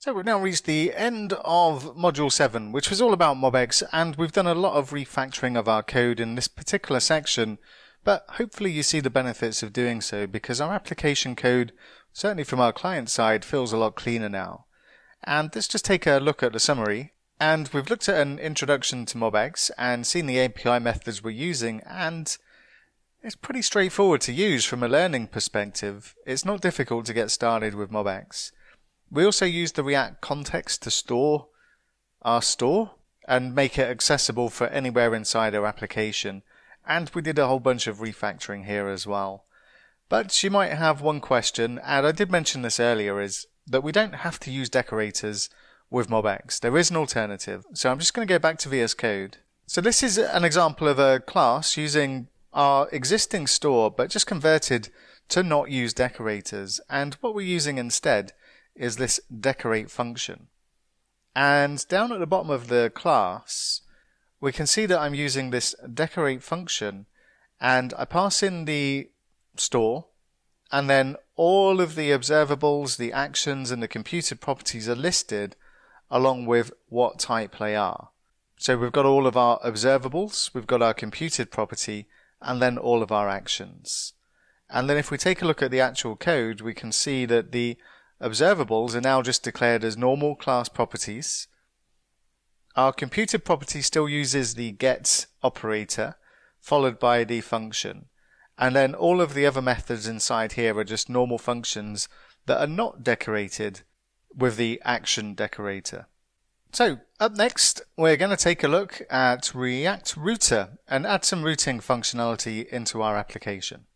So we've now reached the end of Module 7, which was all about MobX, and we've done a lot of refactoring of our code in this particular section, but hopefully you see the benefits of doing so because our application code, certainly from our client side, feels a lot cleaner now. And let's just take a look at the summary. And we've looked at an introduction to MobX and seen the API methods we're using, and it's pretty straightforward to use from a learning perspective. It's not difficult to get started with MobX. We also use the React context to store our store and make it accessible for anywhere inside our application. And we did a whole bunch of refactoring here as well. But you might have one question, and I did mention this earlier, is that we don't have to use decorators with MobX. There is an alternative. So I'm just going to go back to VS Code. So this is an example of a class using our existing store, but just converted to not use decorators. And what we're using instead is this decorate function. And down at the bottom of the class, we can see that I'm using this decorate function, and I pass in the store, and then all of the observables, the actions, and the computed properties are listed along with what type they are. So we've got all of our observables, we've got our computed property, and then all of our actions. And then if we take a look at the actual code, we can see that the observables are now just declared as normal class properties. Our computed property still uses the get operator followed by the function. And then all of the other methods inside here are just normal functions that are not decorated with the action decorator. So up next, we're going to take a look at React Router and add some routing functionality into our application.